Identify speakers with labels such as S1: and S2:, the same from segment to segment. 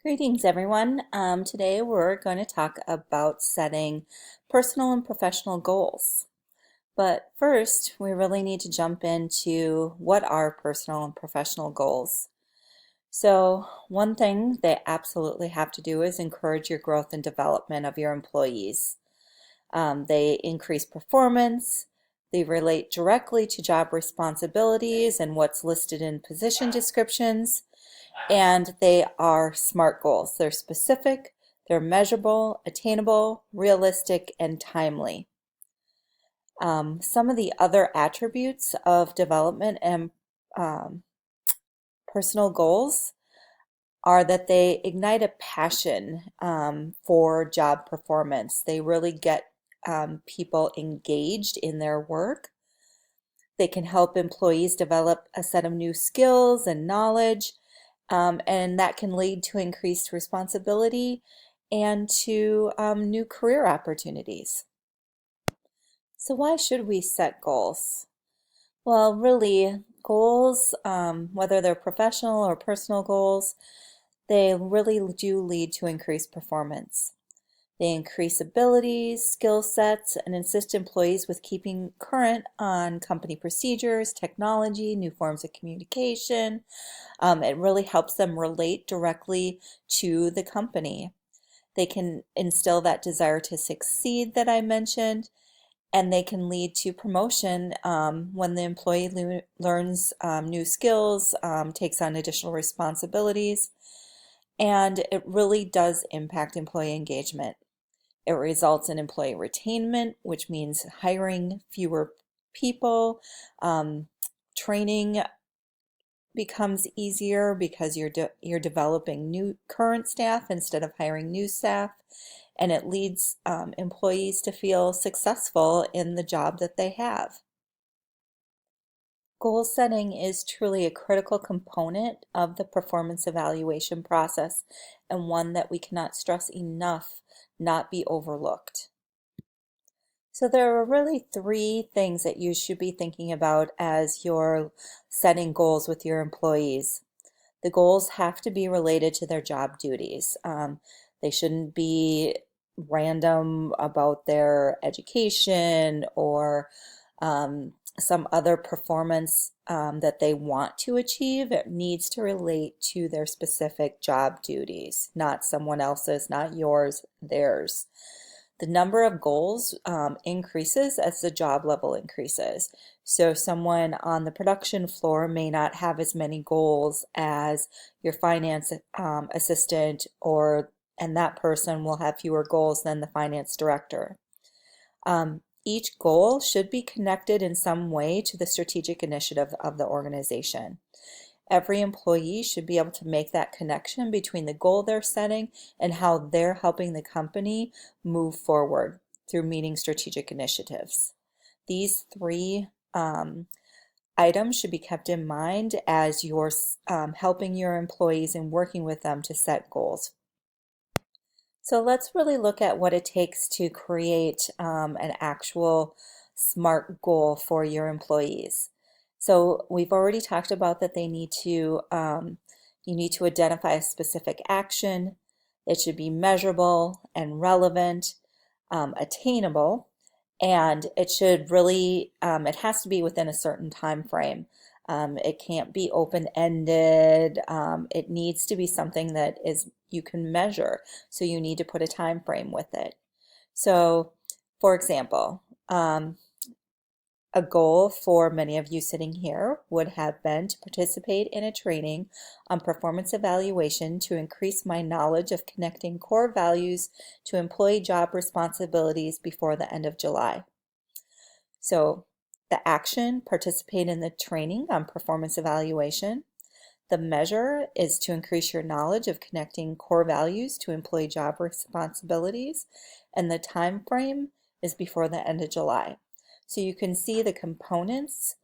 S1: Greetings, everyone. Today we're going to talk about setting personal and professional goals. But first, we really need to jump into what are personal and professional goals. So, one thing they absolutely have to do is encourage your growth and development of your employees. They increase performance, they relate directly to job responsibilities and what's listed in position descriptions, and they are SMART goals. They're specific, they're measurable, attainable, realistic, and timely. Some of the other attributes of development and um, personal goals are that they ignite a passion for job performance. They really get people engaged in their work. They can help employees develop a set of new skills and knowledge, and that can lead to increased responsibility and to new career opportunities. So why should we set goals? Well, really, goals, whether they're professional or personal goals, they really do lead to increased performance. They increase abilities, skill sets, and assist employees with keeping current on company procedures, technology, new forms of communication. It really helps them relate directly to the company. They can instill that desire to succeed that I mentioned, and they can lead to promotion when the employee learns new skills, takes on additional responsibilities, and it really does impact employee engagement. It results in employee retainment, which means hiring fewer people. Training becomes easier because you're developing new current staff instead of hiring new staff, and it leads employees to feel successful in the job that they have. Goal setting is truly a critical component of the performance evaluation process, and one that we cannot stress enough not be overlooked. So there are really three things that you should be thinking about as you're setting goals with your employees. The goals have to be related to their job duties. They shouldn't be random about their education or some other performance that they want to achieve. It needs to relate to their specific job duties, not someone else's, not yours, theirs. The number of goals increases as the job level increases. So someone on the production floor may not have as many goals as your finance assistant, and that person will have fewer goals than the finance director. Each goal should be connected in some way to the strategic initiative of the organization. Every employee should be able to make that connection between the goal they're setting and how they're helping the company move forward through meeting strategic initiatives. These three items should be kept in mind as you're helping your employees and working with them to set goals. So let's really look at what it takes to create an actual SMART goal for your employees. So we've already talked about that they need to, you need to identify a specific action. It should be measurable and relevant, attainable, and it should really, it has to be within a certain time frame. It can't be open-ended. It needs to be something that is you can measure. So you need to put a time frame with it. So, for example, a goal for many of you sitting here would have been to participate in a training on performance evaluation to increase my knowledge of connecting core values to employee job responsibilities before the end of July. So the action, participate in the training on performance evaluation. The measure is to increase your knowledge of connecting core values to employee job responsibilities, and the time frame is before the end of July. So you can see the components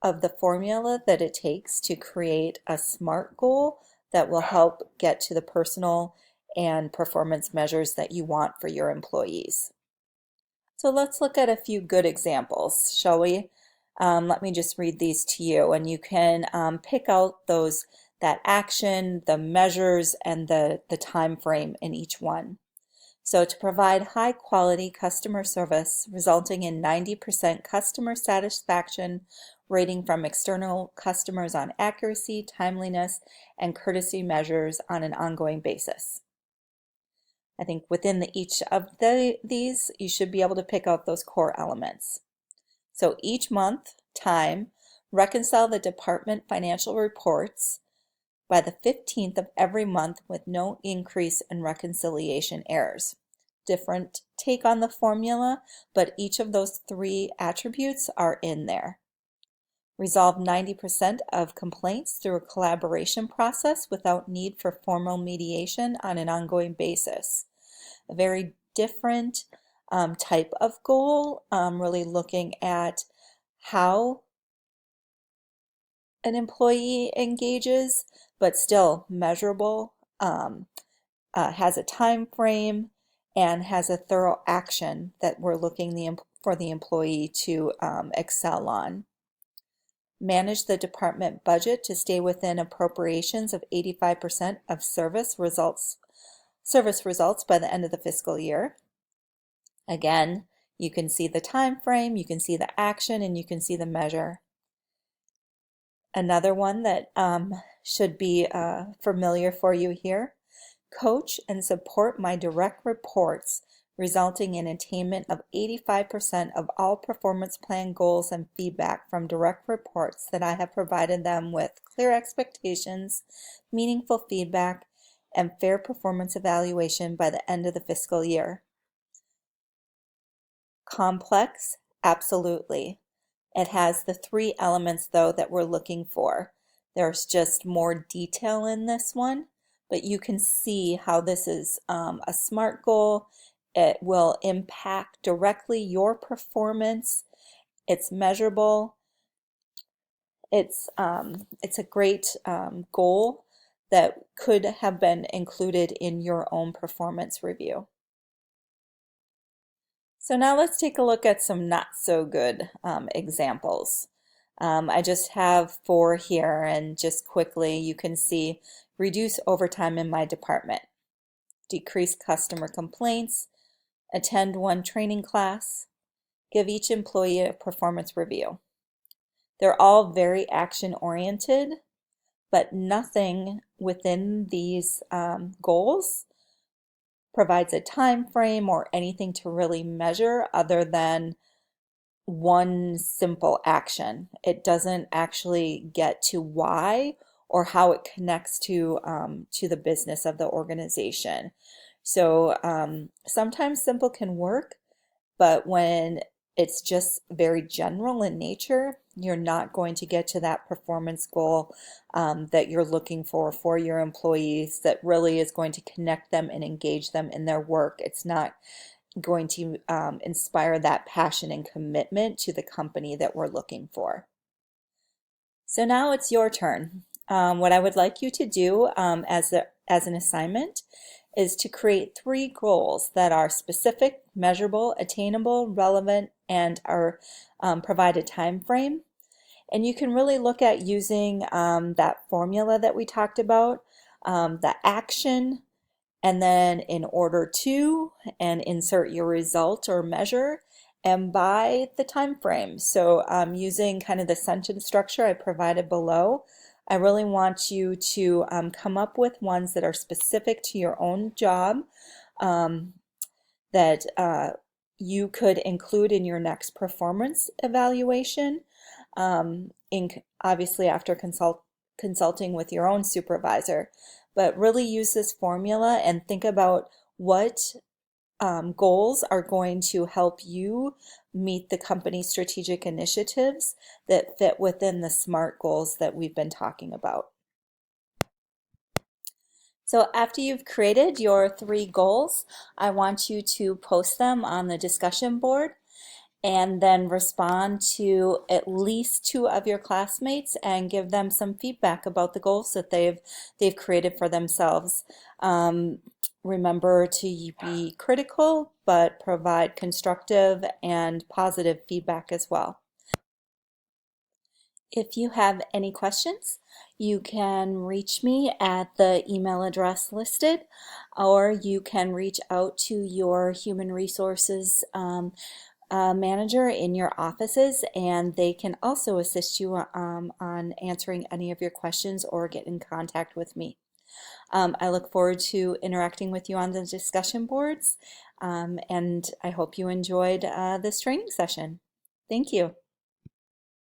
S1: of the formula that it takes to create a SMART goal that will help get to the personal and performance measures that you want for your employees. So let's look at a few good examples, shall we? Let me just read these to you, and you can pick out those that action, the measures, and the time frame in each one. So to provide high quality customer service resulting in 90% customer satisfaction rating from external customers on accuracy, timeliness, and courtesy measures on an ongoing basis. I think within each of these, you should be able to pick out those core elements. So each month, time, reconcile the department financial reports by the 15th of every month with no increase in reconciliation errors. Different take on the formula, but each of those three attributes are in there. Resolve 90% of complaints through a collaboration process without need for formal mediation on an ongoing basis. A very different type of goal, really looking at how an employee engages, but still measurable, has a time frame, and has a thorough action that we're looking for the employee to excel on. Manage the department budget to stay within appropriations of 85% of service results by the end of the fiscal year. Again, you can see the time frame, you can see the action, and you can see the measure. Another one that should be familiar for you here: coach and support my direct reports, resulting in attainment of 85% of all performance plan goals and feedback from direct reports that I have provided them with clear expectations, meaningful feedback, and fair performance evaluation by the end of the fiscal year. Complex? Absolutely. It has the three elements, though, that we're looking for. There's just more detail in this one, but you can see how this is a SMART goal. It will impact directly your performance. It's measurable. It's a great goal that could have been included in your own performance review. So now let's take a look at some not so good examples. I just have 4 here, and just quickly you can see: reduce overtime in my department, decrease customer complaints, attend 1 training class, give each employee a performance review. They're all very action oriented, but nothing within these goals provides a time frame or anything to really measure other than one simple action. It doesn't actually get to why or how it connects to the business of the organization. So sometimes simple can work, but when it's just very general in nature, you're not going to get to that performance goal that you're looking for your employees, that really is going to connect them and engage them in their work. It's not going to inspire that passion and commitment to the company that we're looking for. So now it's your turn. What I would like you to do as an assignment is to create 3 goals that are specific, measurable, attainable, relevant, and are provide a time frame. And you can really look at using that formula that we talked about, the action, and then in order to, and insert your result or measure, and by the time frame. So using kind of the sentence structure I provided below, I really want you to come up with ones that are specific to your own job, that you could include in your next performance evaluation, obviously after consulting with your own supervisor. But really use this formula and think about what goals are going to help you meet the company's strategic initiatives that fit within the SMART goals that we've been talking about. So after you've created your 3 goals, I want you to post them on the discussion board and then respond to at least 2 of your classmates and give them some feedback about the goals that they've created for themselves. Remember to be critical, but provide constructive and positive feedback as well. If you have any questions, You can reach me at the email address listed, or you can reach out to your human resources manager in your offices, and they can also assist you on answering any of your questions or get in contact with me. I look forward to interacting with you on the discussion boards, and I hope you enjoyed this training session. Thank you.